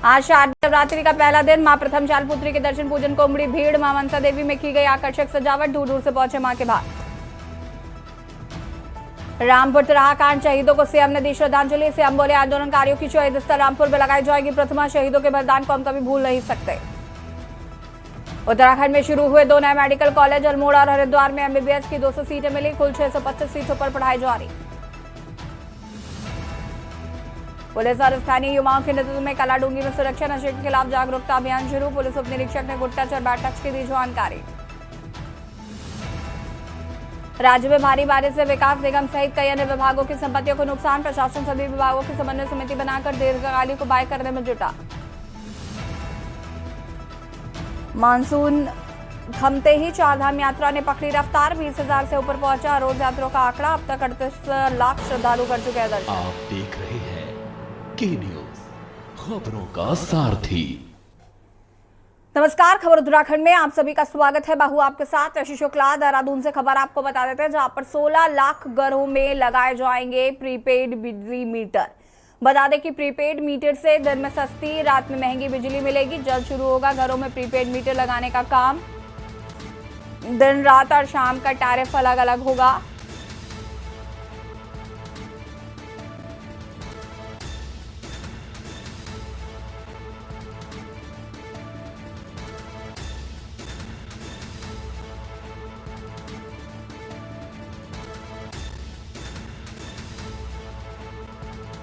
आज शारदीय नवरात्रि का पहला दिन मां प्रथम शालपुत्री के दर्शन पूजन को उमड़ी भीड़। मां मनसा देवी में की गई आकर्षक सजावट। दूर दूर से पहुंचे मां के भक्त। रामपुर तिराहा कांड शहीदों को सीएम ने दी श्रद्धांजलि। सीएम बोले आंदोलनकारियों की शहीद स्थल रामपुर में लगाई जाएगी प्रतिमा। शहीदों के बलिदान को हम कभी भूल नहीं सकते। उत्तराखंड में शुरू हुए 2 नए मेडिकल कॉलेज। अल्मोड़ा और हरिद्वार में एमबीबीएस की 200 सीटें मिली। कुल 625 सीटों पर पढ़ाई जारी। पुलिस और स्थानीय युवाओं के नेतृत्व में कलाडूंगी में सुरक्षा नशे के खिलाफ जागरूकता अभियान शुरू। पुलिस उप निरीक्षक ने गुड टच और बैड टच की दी जानकारी। राज्य में भारी बारिश से विकास निगम सहित कई अन्य विभागों की संपत्तियों को नुकसान। प्रशासन सभी विभागों की समन्वय समिति बनाकर दीर्घकालिक उपाय करने में जुटा। मानसून थमते ही चारधाम यात्रा ने पकड़ी रफ्तार। 20,000 से ऊपर पहुंचा रोज यात्रियों का आंकड़ा। अब तक 38 लाख श्रद्धालु कर चुके हैं दर्शन। आप देख रहे हैं के न्यूज, खबरों का सारथी। नमस्कार, खबर उत्तराखंड में आप सभी का स्वागत है। बाहू आपके साथ ऋषि शुक्ला। देहरादून से खबर आपको बता देते हैं, जहां पर 16 लाख घरों में लगाए जाएंगे प्रीपेड बिजली मीटर। बता दें कि प्रीपेड मीटर से दिन में सस्ती, रात में महंगी बिजली मिलेगी। जल्द शुरू होगा घरों में प्रीपेड मीटर लगाने का काम। दिन, रात और शाम का टैरिफ अलग अलग होगा।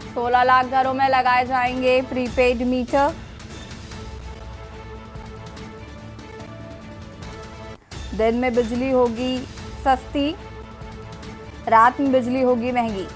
तो 16 लाख घरों में लगाए जाएंगे प्रीपेड मीटर। दिन में बिजली होगी सस्ती, रात में बिजली होगी महंगी।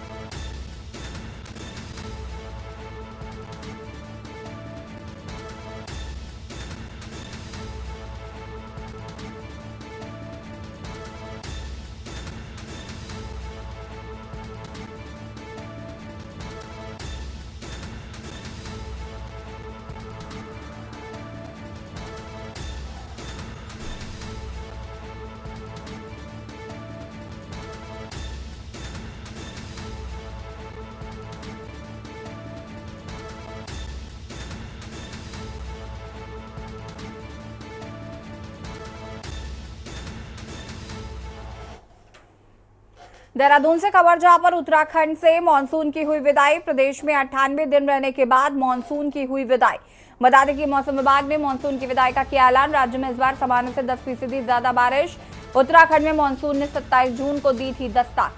देहरादून से खबर, जहां पर उत्तराखंड से मानसून की हुई विदाई। प्रदेश में 98 दिन रहने के बाद मानसून की हुई विदाई। बता दें कि मौसम विभाग ने मानसून की विदाई का किया ऐलान। राज्य में इस बार सामान्य से 10% ज्यादा बारिश। उत्तराखंड में मानसून ने 27 जून को दी थी दस्तक।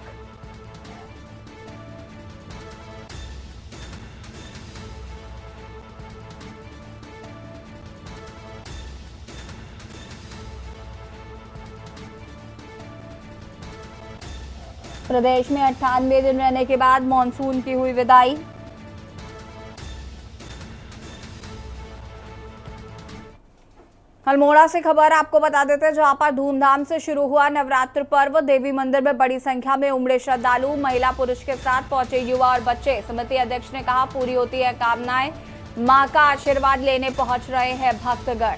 प्रदेश में 98 दिन रहने के बाद मानसून की हुई विदाई। अल्मोड़ा से खबर आपको बता देते हैं, जहां पर धूमधाम से शुरू हुआ नवरात्र पर्व। देवी मंदिर में बड़ी संख्या में उमड़े श्रद्धालु। महिला पुरुष के साथ पहुंचे युवा और बच्चे। समिति अध्यक्ष ने कहा, पूरी होती है कामनाएं, मां का आशीर्वाद लेने पहुंच रहे हैं भक्तगण।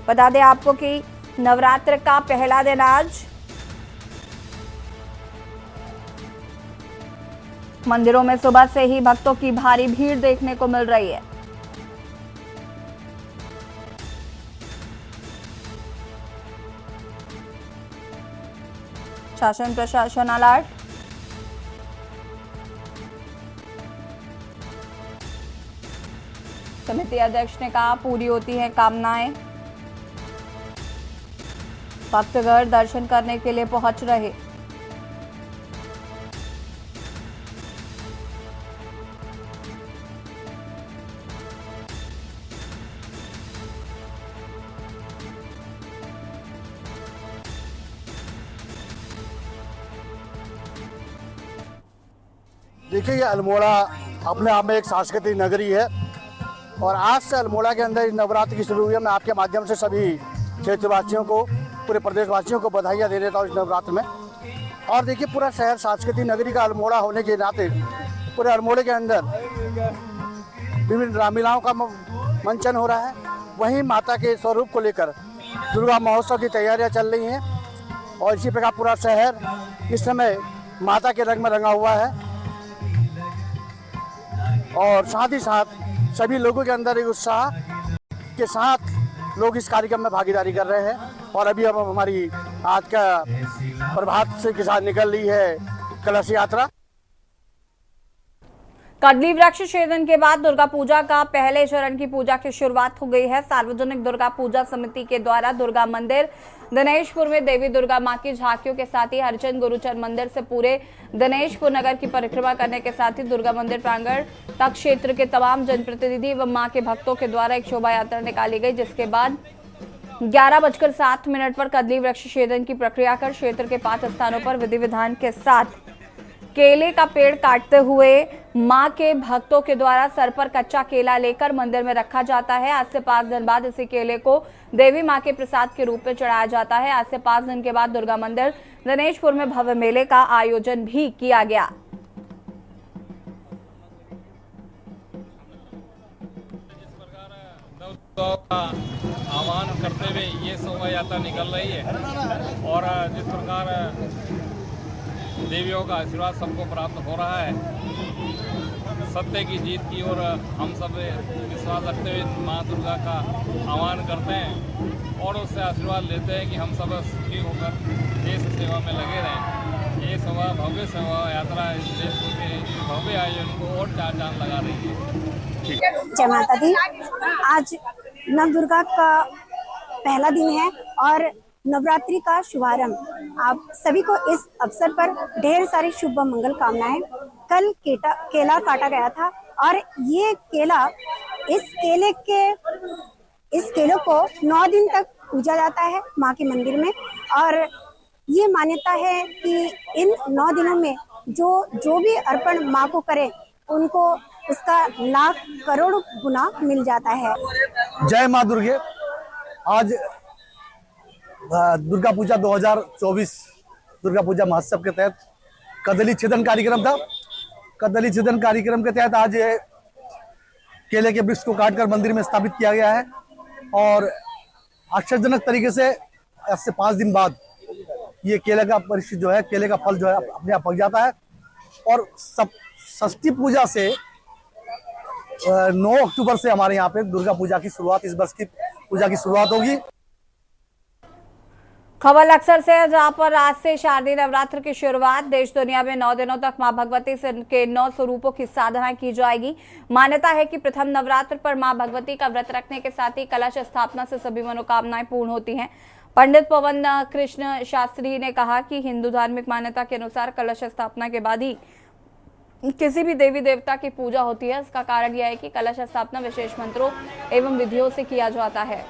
बता दें आपको कि नवरात्र का पहला दिन आज। मंदिरों में सुबह से ही भक्तों की भारी भीड़ देखने को मिल रही है। शासन प्रशासन अलर्ट। समिति अध्यक्ष ने कहा, पूरी होती है कामनाएं, भक्तगण दर्शन करने के लिए पहुंच रहे। देखिए, ये अल्मोड़ा अपने आप में एक सांस्कृतिक नगरी है और आज से अल्मोड़ा के अंदर नवरात्रि की शुरू हुई है। मैं आपके माध्यम से सभी क्षेत्रवासियों को, पूरे प्रदेशवासियों को बधाइयाँ दे देता हूँ इस नवरात्र में। और देखिए, पूरा शहर सांस्कृतिक नगरी का अल्मोड़ा होने के नाते पूरे अल्मोड़े के अंदर विभिन्न रामलीलाओं का मंचन हो रहा है। वहीं माता के स्वरूप को लेकर दुर्गा महोत्सव की तैयारियाँ चल रही हैं और इसी प्रकार पूरा शहर इस समय माता के रंग में रंगा हुआ है। और साथ ही साथ सभी लोगों के अंदर एक उत्साह के साथ लोग इस कार्यक्रम में भागीदारी कर रहे हैं। और अभी अब हमारी आज का प्रभात से के साथ निकल रही है कलश यात्रा। कदली वृक्ष छेदन के बाद दुर्गा पूजा का पहले चरण की पूजा की शुरुआत हो गई है। सार्वजनिक दुर्गा पूजा समिति के द्वारा दुर्गा मंदिर दिनेशपुर में देवी दुर्गा मां की झांकियों के साथ ही हरिचंद गुरुचरण मंदिर से पूरे दिनेशपुर नगर की परिक्रमा करने के साथ ही दुर्गा मंदिर प्रांगण तक क्षेत्र के तमाम जनप्रतिनिधि एवं मां के भक्तों के द्वारा एक शोभा यात्रा निकाली गई, जिसके बाद 11:07 पर कदली वृक्ष छेदन की प्रक्रिया कर क्षेत्र के 5 स्थानों पर विधि विधान के साथ केले का पेड़ काटते हुए मां के भक्तों के द्वारा सर पर कच्चा केला लेकर मंदिर में रखा जाता है। आज से 5 दिन बाद इसी केले को देवी मां के प्रसाद के रूप में चढ़ाया जाता है। आज से 5 दिन के बाद दुर्गा मंदिर दिनेशपुर में भव्य मेले का आयोजन भी किया गया। आह्वान करते हुए ये शोभा यात्रा निकल रही है और जिस प्रकार देवियों का आशीर्वाद सबको प्राप्त हो रहा है, सत्य की जीत की ओर हम सब विश्वास रखते हुए माँ दुर्गा का आह्वान करते हैं और उससे आशीर्वाद लेते हैं कि हम सब सुखी होकर देश सेवा में लगे रहें। ये शोभा भव्य शोभा यात्रा इस देश के भव्य आयोजन को और चार चांद लगा रही है। जय माता दी। आज नव दुर्गा का पहला दिन है और नवरात्रि का शुभारंभ। आप सभी को इस अवसर पर ढेर सारी शुभ मंगल कामनाएं। कल केला काटा गया था और ये केला इस केले को 9 दिन तक पूजा जाता है माँ के मंदिर में। और ये मान्यता है कि इन 9 दिनों में जो भी अर्पण माँ को करे उनको उसका लाख करोड़ गुना मिल जाता है। जय माँ दुर्गे। आज दुर्गा पूजा 2024 दुर्गा पूजा महोत्सव के तहत कदली छेदन कार्यक्रम था। कदली छेदन कार्यक्रम के तहत आज केले के वृक्ष को काटकर मंदिर में स्थापित किया गया है और आश्चर्यजनक तरीके से आज से 5 दिन बाद ये केले का परिशिष्ट जो है, केले का फल जो है अपने आप पक जाता है। और षष्ठी पूजा से 9 अक्टूबर से हमारे यहाँ पे दुर्गा पूजा की शुरुआत, इस वर्ष की पूजा की शुरुआत होगी। खबर लक्सर से, जहां पर आज से शारदीय नवरात्र की शुरुआत। देश दुनिया में 9 दिनों तक मां भगवती के 9 स्वरूपों की साधना की जाएगी। मान्यता है कि प्रथम नवरात्र पर मां भगवती का व्रत रखने के साथ ही कलश स्थापना से सभी मनोकामनाएं पूर्ण होती हैं। पंडित पवन कृष्ण शास्त्री ने कहा कि हिंदू धार्मिक मान्यता के अनुसार कलश स्थापना के बाद ही किसी भी देवी देवता की पूजा होती है। इसका कारण यह है कि कलश स्थापना विशेष मंत्रों एवं विधियों से किया जाता है।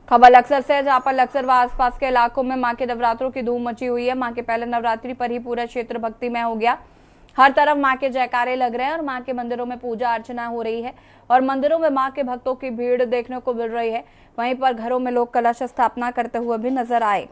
खबर लक्सर से, जहां पर लक्सर व आसपास के इलाकों में मां के नवरात्रों की धूम मची हुई है। मां के पहले नवरात्रि पर ही पूरा क्षेत्र भक्तिमय हो गया। हर तरफ मां के जयकारे लग रहे हैं और मां के मंदिरों में पूजा अर्चना हो रही है और मंदिरों में मां के भक्तों की भीड़ देखने को मिल रही है। वहीं पर घरों में लोग कलश स्थापना करते हुए भी नजर आए।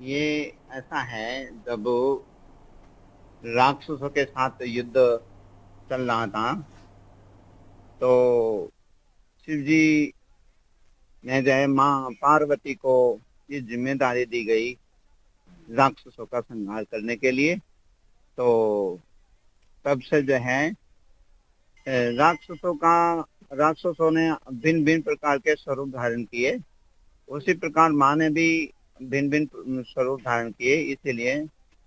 ये ऐसा है, जब राक्षसों के साथ युद्ध चल रहा था तो शिव जी ने जो है माँ पार्वती को ये जिम्मेदारी दी गई राक्षसों का संहार करने के लिए। तो तब से जो है राक्षसों ने भिन्न भिन्न प्रकार के स्वरूप धारण किए। उसी प्रकार माँ ने भी भिन्न भिन्न स्वरूप धारण किए, इसीलिए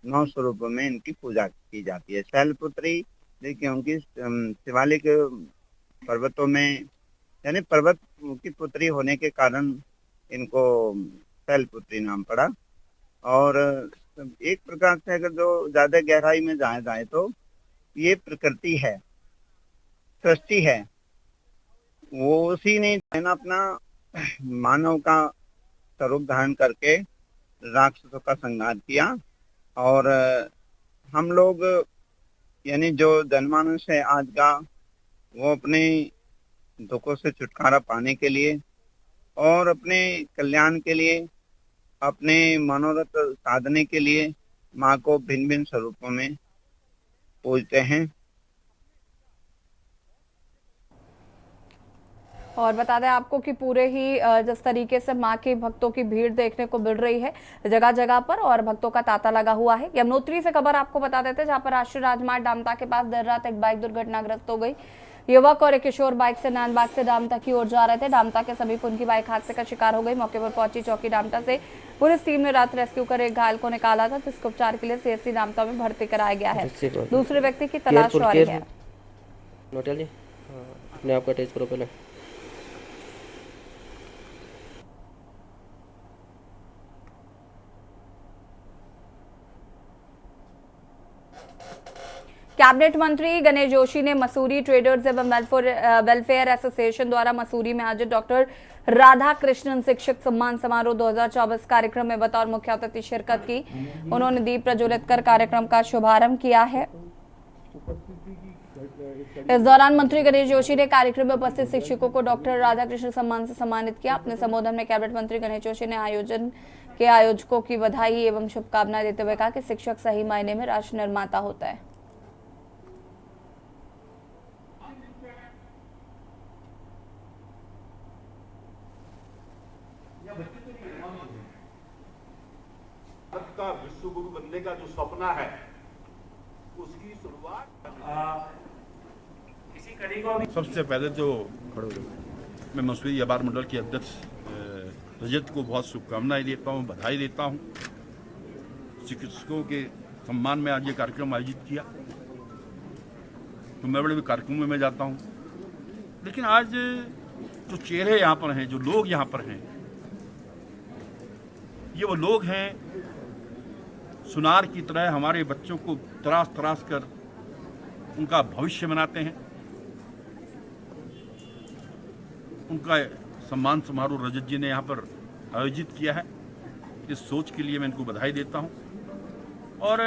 9 स्वरूपों में इनकी पूजा की जाती है। शैलपुत्री देखिए, उनकी शिवालिक पर्वतों में, यानी पर्वत की पुत्री होने के कारण इनको शैलपुत्री नाम पड़ा। और एक प्रकार से अगर जो ज्यादा गहराई में जाए तो ये प्रकृति है, सृष्टि है, वो उसी ने है ना अपना मानव का स्वरूप धारण करके राक्षसों का संहार किया। और हम लोग यानी जो जनमानस है आज का, वो अपने दुखों से छुटकारा पाने के लिए और अपने कल्याण के लिए, अपने मनोरथ साधने के लिए माँ को भिन्न भिन्न स्वरूपों में पूजते हैं। और बता दें आपको कि पूरे ही जिस तरीके से मां के भक्तों की भीड़ देखने को मिल रही है जगह जगह पर और भक्तों का तांता लगा हुआ है। यमुनोत्री से खबर आपको बता देते हैं, जहां पर राष्ट्रीय राजमार्ग डामता के पास देर रात एक बाइक दुर्घटनाग्रस्त हो गई। युवक और एक किशोर बाइक से नानबाग से डामता की ओर जा रहे थे। डामता के समीप उनकी बाइक हादसे का शिकार हो गई। मौके पर पहुंची चौकी डामता से पुलिस टीम ने रात रेस्क्यू कर एक घायल को निकाला था, जिसको उपचार के लिए सीएससी डामता में भर्ती कराया गया है। दूसरे व्यक्ति की तलाश जारी है। अपने आप का टेस्ट करो पहले। कैबिनेट मंत्री गणेश जोशी ने मसूरी ट्रेडर्स एवं वेलफेयर एसोसिएशन द्वारा मसूरी में आयोजित डॉक्टर राधा कृष्णन शिक्षक सम्मान समारोह 2024 कार्यक्रम में बतौर मुख्य अतिथि शिरकत की। उन्होंने दीप प्रज्वलित कर कार्यक्रम का शुभारंभ किया है। इस दौरान मंत्री गणेश जोशी ने कार्यक्रम में उपस्थित शिक्षकों को डॉक्टर राधा कृष्ण सम्मान से सम्मानित किया। अपने संबोधन में कैबिनेट मंत्री गणेश जोशी ने आयोजन के आयोजकों की बधाई एवं शुभकामनाएं देते हुए कहा कि शिक्षक सही मायने में राष्ट्र निर्माता होता है। का विश्व गुरु बनने का जो सपना है, उसकी शुरुआत इसी कड़ी को। सबसे पहले तो मैं मसूरी व्यापार मंडल के अध्यक्ष रजत को बहुत शुभकामनाएं देता हूँ, बधाई देता हूँ। शिक्षकों के सम्मान में आज ये कार्यक्रम आयोजित किया, तो मैं बड़े कार्यक्रमों में जाता हूँ, लेकिन आज जो चेहरे यहाँ पर हैं, जो लोग यहाँ पर हैं, ये वो लोग हैं सुनार की तरह हमारे बच्चों को तराश तराश कर उनका भविष्य बनाते हैं। उनका सम्मान समारोह रजत जी ने यहाँ पर आयोजित किया है। इस सोच के लिए मैं इनको बधाई देता हूँ। और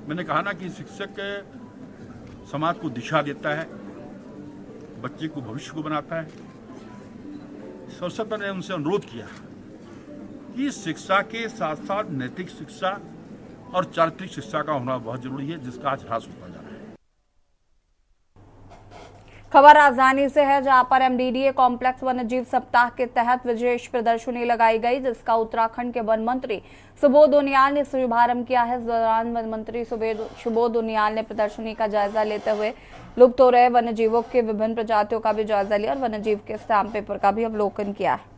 मैंने कहा ना कि शिक्षक समाज को दिशा देता है, बच्चे को भविष्य को बनाता है। इस अवसर पर मैंने उनसे अनुरोध किया कि शिक्षा के साथ साथ नैतिक शिक्षा और चारित्रिक शिक्षा का होना बहुत जरूरी है, जिसका आज ह्रास होता जा रहा है। खबर राजधानी से है, जहां पर एमडीडीए कॉम्प्लेक्स वन्यजीव सप्ताह के तहत विशेष प्रदर्शनी लगाई गई, जिसका उत्तराखंड के वन मंत्री सुबोध उनियाल ने शुभारंभ किया है। इस दौरान वन मंत्री सुबोध उनियाल ने प्रदर्शनी का जायजा लेते हुए लुप्त हो रहे वन्यजीवों के विभिन्न प्रजातियों का भी जायजा लिया और वन्यजीव के स्टैम्प पेपर का भी अवलोकन किया है।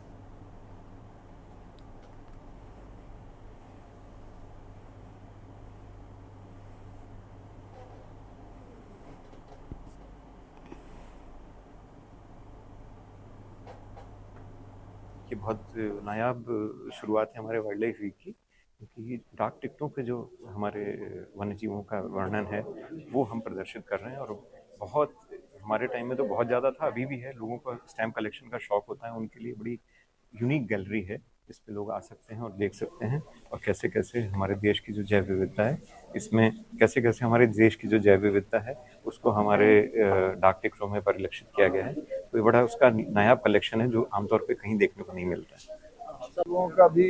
ये बहुत नायाब शुरुआत है हमारे वाइल्ड लाइफ वीक की, क्योंकि डाक टिकटों पे जो हमारे वन्यजीवों का वर्णन है वो हम प्रदर्शित कर रहे हैं। और बहुत हमारे टाइम में तो बहुत ज़्यादा था, अभी भी है। लोगों को स्टैम्प कलेक्शन का शौक होता है, उनके लिए बड़ी यूनिक गैलरी है। इस पे लोग आ सकते हैं और देख सकते हैं और कैसे कैसे हमारे देश की जो जैव विविधता है, इसमें कैसे कैसे हमारे देश की जो जैव विविधता है उसको हमारे डाक टिकटों में परिलक्षित किया गया है। तो ये बड़ा उसका नायाब कलेक्शन है जो आमतौर पे कहीं देखने को नहीं मिलता है। लोगों का भी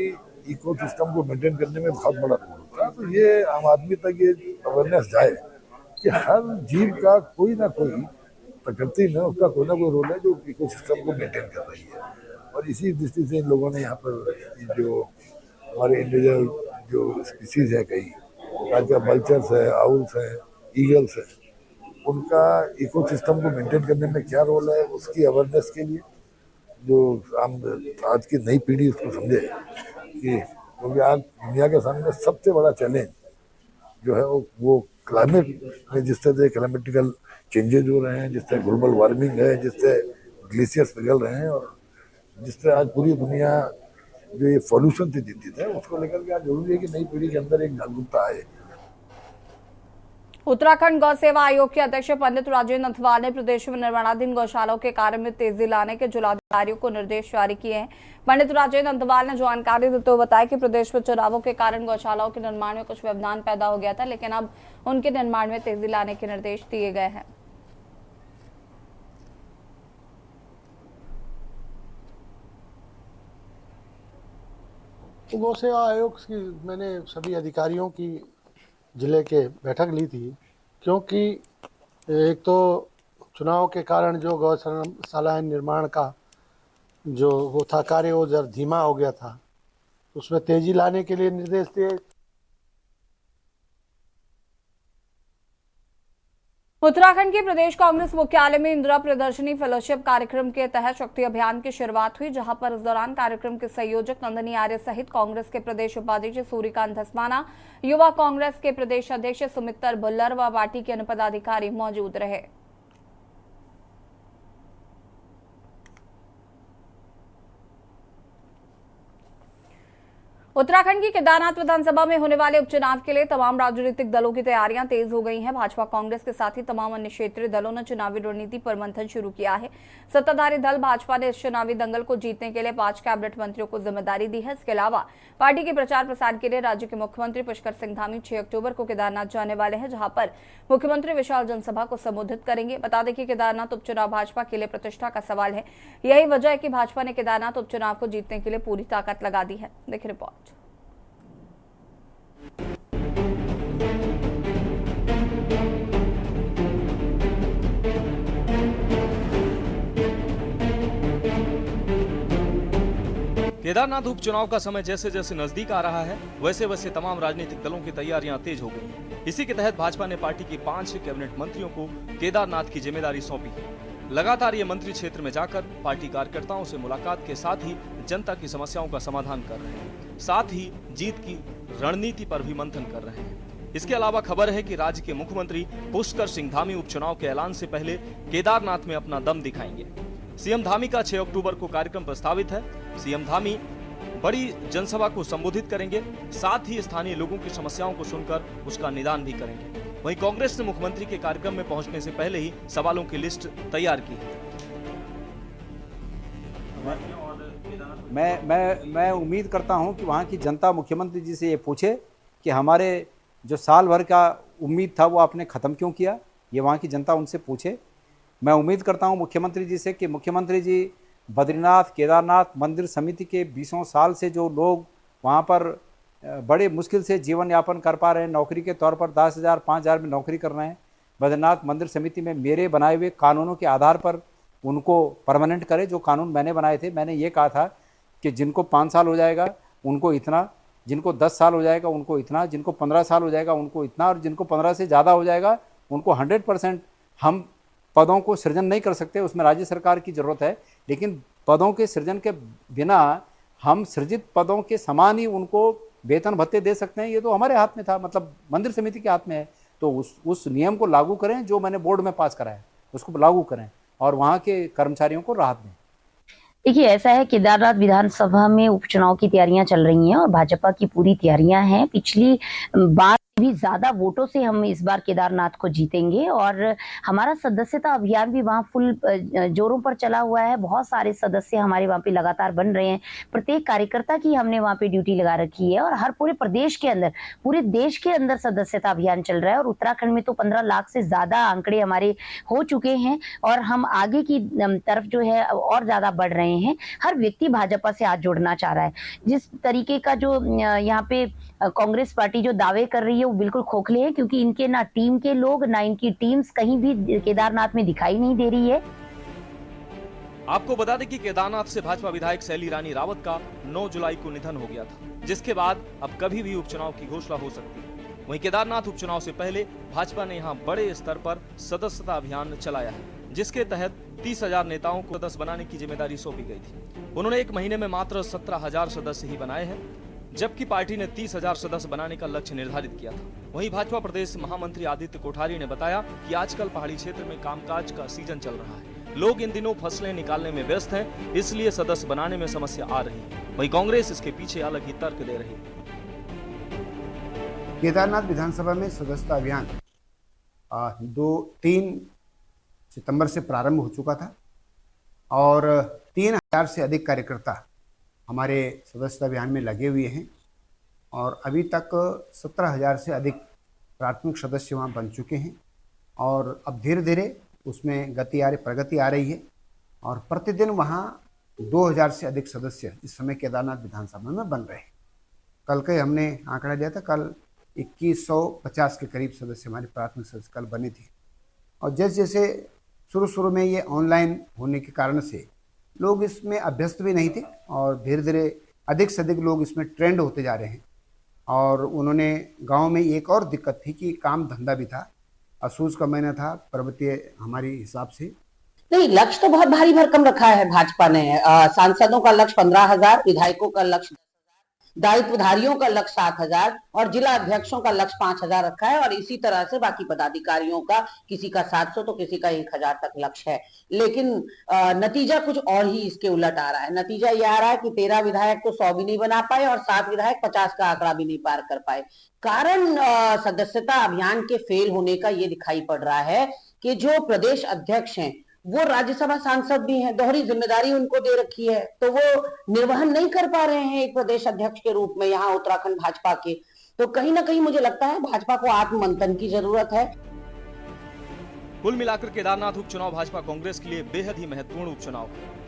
इकोसिस्टम को मेंटेन करने में बहुत बड़ा रोल होता है। तो ये आम आदमी तक ये अवेयरनेस जाए कि हर जीव का कोई ना कोई प्रकृति में उसका कोई ना कोई रोल है जो इकोसिस्टम को मेंटेन कर रही है। और इसी दृष्टि से इन लोगों ने यहाँ पर जो हमारे इंडिविजुअल जो स्पीसीज है, कई आज का बल्चर्स है, आउल्स है, ईगल्स है, उनका इकोसिस्टम को मेंटेन करने में क्या रोल है, उसकी अवेयरनेस के लिए जो हम आज की नई पीढ़ी उसको समझे कि क्योंकि आज दुनिया के सामने सबसे बड़ा चैलेंज जो है वो क्लाइमेट में जिस तरह से क्लाइमेटिकल चेंजेज हो रहे हैं, जिस तरह ग्लोबल वार्मिंग है, जिस तरह ग्लेशियर्स पिघल रहे हैं और जिस तरह आज पूरी दुनिया जो ये पॉल्यूशन से चिंतित है, उसको लेकर के आज जरूरी है कि नई पीढ़ी के अंदर एक जागरूकता आए। उत्तराखंड गौ सेवा आयोग के अध्यक्ष पंडित राजेंद्र अथवाल ने प्रदेश में निर्माणाधीन गौशालाओं के कार्य में तेजी लाने के जिलाधिकारियों को निर्देश जारी किए हैं। पंडित राजेंद्र अथवाल ने जानकारी देते हुए बताया कि प्रदेश में चुनावों के कारण गौशालाओं के निर्माण में कुछ व्यवधान पैदा हो गया था, लेकिन अब उनके निर्माण में तेजी लाने के निर्देश दिए गए हैं। गौ सेवा आयोग की मैंने सभी अधिकारियों की जिले के बैठक ली थी, क्योंकि एक तो चुनाव के कारण जो गौशाला निर्माण का जो वो था कार्य वो जरा धीमा हो गया था, उसमें तेजी लाने के लिए निर्देश दिए। उत्तराखंड के प्रदेश कांग्रेस मुख्यालय में इंदिरा प्रदर्शनी फेलोशिप कार्यक्रम के तहत शक्ति अभियान की शुरुआत हुई, जहां पर इस दौरान कार्यक्रम के संयोजक नंदनी आर्य सहित कांग्रेस के प्रदेश उपाध्यक्ष सूर्यकांत धस्माना, युवा कांग्रेस के प्रदेश अध्यक्ष सुमित्र भुल्लर व पार्टी के अन्य पदाधिकारी मौजूद रहे। उत्तराखंड की केदारनाथ विधानसभा में होने वाले उपचुनाव के लिए तमाम राजनीतिक दलों की तैयारियां तेज हो गई हैं। भाजपा, कांग्रेस के साथ ही तमाम अन्य क्षेत्रीय दलों ने चुनावी रणनीति पर मंथन शुरू किया है। सत्ताधारी दल भाजपा ने इस चुनावी दंगल को जीतने के लिए 5 कैबिनेट मंत्रियों को जिम्मेदारी दी है। इसके अलावा पार्टी के प्रचार प्रसार के लिए राज्य के मुख्यमंत्री पुष्कर सिंह धामी 6 अक्टूबर को केदारनाथ जाने वाले हैं, जहां पर मुख्यमंत्री विशाल जनसभा को संबोधित करेंगे। बता दें कि केदारनाथ उपचुनाव भाजपा के लिए प्रतिष्ठा का सवाल है। यही वजह है कि भाजपा ने केदारनाथ उपचुनाव को जीतने के लिए पूरी ताकत लगा दी है। देखिए रिपोर्ट। केदारनाथ उपचुनाव का समय जैसे जैसे नजदीक आ रहा है, वैसे वैसे तमाम राजनीतिक दलों की तैयारियां तेज हो गई हैं। इसी के तहत भाजपा ने पार्टी के 5 कैबिनेट मंत्रियों को केदारनाथ की जिम्मेदारी सौंपी है। लगातार ये मंत्री क्षेत्र में जाकर पार्टी कार्यकर्ताओं से मुलाकात के साथ ही जनता की समस्याओं का समाधान कर रहे हैं, साथ ही जीत की रणनीति पर भी मंथन कर रहे हैं। इसके अलावा खबर है कि राज्य के मुख्यमंत्री पुष्कर सिंह धामी उपचुनाव के ऐलान से पहले केदारनाथ में अपना दम दिखाएंगे। सीएम धामी का 6 अक्टूबर को कार्यक्रम प्रस्तावित है। सीएम धामी बड़ी जनसभा को संबोधित करेंगे, साथ ही स्थानीय लोगों की समस्याओं को सुनकर उसका निदान भी करेंगे। वहीं कांग्रेस ने मुख्यमंत्री के कार्यक्रम में पहुंचने से पहले ही सवालों की लिस्ट तैयार की है। मैं उम्मीद करता हूं कि वहां की जनता मुख्यमंत्री जी से ये पूछे कि हमारे जो साल भर का उम्मीद था वो आपने ख़त्म क्यों किया, ये वहाँ की जनता उनसे पूछे। मैं उम्मीद करता हूँ मुख्यमंत्री जी से कि मुख्यमंत्री जी बद्रीनाथ केदारनाथ मंदिर समिति के 20 साल से जो लोग वहाँ पर बड़े मुश्किल से जीवन यापन कर पा रहे हैं, नौकरी के तौर पर 10,000 5,000 में नौकरी कर रहे हैं, बद्रीनाथ मंदिर समिति में मेरे बनाए हुए कानूनों के आधार पर उनको परमानेंट करे। जो कानून मैंने बनाए थे, मैंने ये कहा था कि जिनको 5 साल हो जाएगा उनको इतना, जिनको 10 साल हो जाएगा उनको इतना, जिनको 15 साल हो जाएगा उनको इतना, और जिनको 15 से ज़्यादा हो जाएगा उनको 100%। हम पदों को सृजन नहीं कर सकते, उसमें राज्य सरकार की ज़रूरत है, लेकिन पदों के सृजन के बिना हम सृजित पदों के समान ही उनको वेतन भत्ते दे सकते हैं। ये तो हमारे हाथ में था, मतलब मंदिर समिति के हाथ में है। तो उस नियम को लागू करें जो मैंने बोर्ड में पास कराया, उसको लागू करें और वहाँ के कर्मचारियों को राहत दें। देखिए, ऐसा है केदारनाथ विधानसभा में उपचुनाव की तैयारियां चल रही हैं और भाजपा की पूरी तैयारियां हैं। पिछली बार भी ज्यादा वोटों से हम इस बार केदारनाथ को जीतेंगे और हमारा सदस्यता अभियान भी वहाँ फुल जोरों पर चला हुआ है। बहुत सारे सदस्य हमारे वहाँ पे लगातार बन रहे हैं। प्रत्येक कार्यकर्ता की हमने वहाँ पे ड्यूटी लगा रखी है और हर पूरे प्रदेश के अंदर, पूरे देश के अंदर सदस्यता अभियान चल रहा है। और उत्तराखंड में तो 15 लाख से ज्यादा आंकड़े हमारे हो चुके हैं और हम आगे की तरफ जो है और ज्यादा बढ़ रहे हैं। हर व्यक्ति भाजपा से हाथ जोड़ना चाह रहा है। जिस तरीके का जो यहाँ पे कांग्रेस पार्टी जो दावे कर रही है वो बिल्कुल खोखले हैं, क्योंकि इनके ना टीम के लोग ना इनकी टीम्स कहीं भी केदारनाथ में दिखाई नहीं दे रही है। आपको बता दें कि केदारनाथ से भाजपा विधायक शैली रानी रावत का 9 जुलाई को निधन हो गया था, जिसके बाद अब कभी भी उपचुनाव की घोषणा हो सकती है। वहीं केदारनाथ उपचुनाव से पहले भाजपा ने यहाँ बड़े स्तर पर सदस्यता अभियान चलाया है, जिसके तहत 30,000 नेताओं को सदस्य बनाने की जिम्मेदारी सौंपी गई थी। उन्होंने 1 महीने में मात्र 17,000 सदस्य ही बनाए हैं, जबकि पार्टी ने 30,000 सदस्य बनाने का लक्ष्य निर्धारित किया था। वहीं भाजपा प्रदेश महामंत्री आदित्य कोठारी ने बताया कि आजकल पहाड़ी क्षेत्र में कामकाज का सीजन चल रहा है। लोग इन दिनों फसलें निकालने में व्यस्त हैं, इसलिए सदस्य बनाने में समस्या आ रही है। वहीं कांग्रेस इसके पीछे अलग ही तर्क दे रही है। केदारनाथ विधानसभा में सदस्यता अभियान 3 सितंबर से प्रारंभ हो चुका था और 3000 से अधिक कार्यकर्ता हमारे सदस्यता अभियान में लगे हुए हैं और अभी तक 17,000 से अधिक प्राथमिक सदस्य वहाँ बन चुके हैं और अब धीरे धीरे उसमें प्रगति आ रही है और प्रतिदिन वहाँ 2000 से अधिक सदस्य इस समय केदारनाथ विधानसभा में बन रहे हैं। कल के हमने आंकड़ा दिया था, कल 2150 के करीब सदस्य हमारे प्राथमिक सदस्य कल बने थे और जैसे जैसे शुरू में ये ऑनलाइन होने के कारण से लोग इसमें अभ्यस्त भी नहीं थे और धीरे धीरे अधिक से अधिक लोग इसमें ट्रेंड होते जा रहे हैं। और उन्होंने गांव में एक और दिक्कत थी कि काम धंधा भी था, असूज का महीना था पर्वतीय हमारी हिसाब से। नहीं, लक्ष्य तो बहुत भारी भरकम रखा है भाजपा ने। सांसदों का लक्ष्य 15,000, विधायकों का लक्ष्य 10,000, दायित्वधारियों का लक्ष्य 7,000 और जिला अध्यक्षों का लक्ष्य 5,000 रखा है और इसी तरह से बाकी पदाधिकारियों का किसी का 700 तो किसी का 1,000 तक लक्ष्य है। लेकिन नतीजा कुछ और ही इसके उलट आ रहा है। नतीजा ये आ रहा है कि 13 विधायक तो 100 भी नहीं बना पाए और 7 विधायक 50 का आंकड़ा भी नहीं पार कर पाए। कारण सदस्यता अभियान के फेल होने का ये दिखाई पड़ रहा है कि जो प्रदेश अध्यक्ष हैं वो राज्यसभा सांसद भी हैं, दोहरी जिम्मेदारी उनको दे रखी है तो वो निर्वहन नहीं कर पा रहे हैं एक प्रदेश अध्यक्ष के रूप में यहाँ उत्तराखंड भाजपा के। तो कहीं ना कहीं मुझे लगता है भाजपा को आत्ममंथन की जरूरत है। कुल मिलाकर केदारनाथ उपचुनाव भाजपा कांग्रेस के लिए बेहद ही महत्वपूर्ण उपचुनाव है।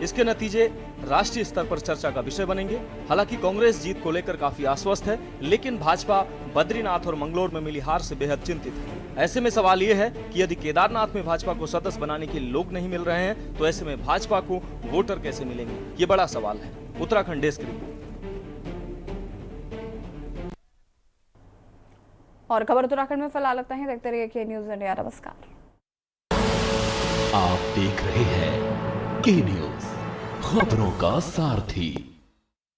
इसके नतीजे राष्ट्रीय स्तर पर चर्चा का विषय बनेंगे। हालांकि कांग्रेस जीत को लेकर काफी आश्वस्त है, लेकिन भाजपा बद्रीनाथ और मंगलोर में मिली हार से बेहद चिंतित है। ऐसे में सवाल ये है कि यदि केदारनाथ में भाजपा को सदस्य बनाने के लोग नहीं मिल रहे हैं तो ऐसे में भाजपा को वोटर कैसे मिलेंगे, ये बड़ा सवाल है। Uttarakhand desk report. और खबर उत्तराखंड में फिलहाल लगता है, देखते रहिए के न्यूज़ इंडिया। नमस्कार। आप देख रहे हैं के न्यूज़, खबरों का सारथी।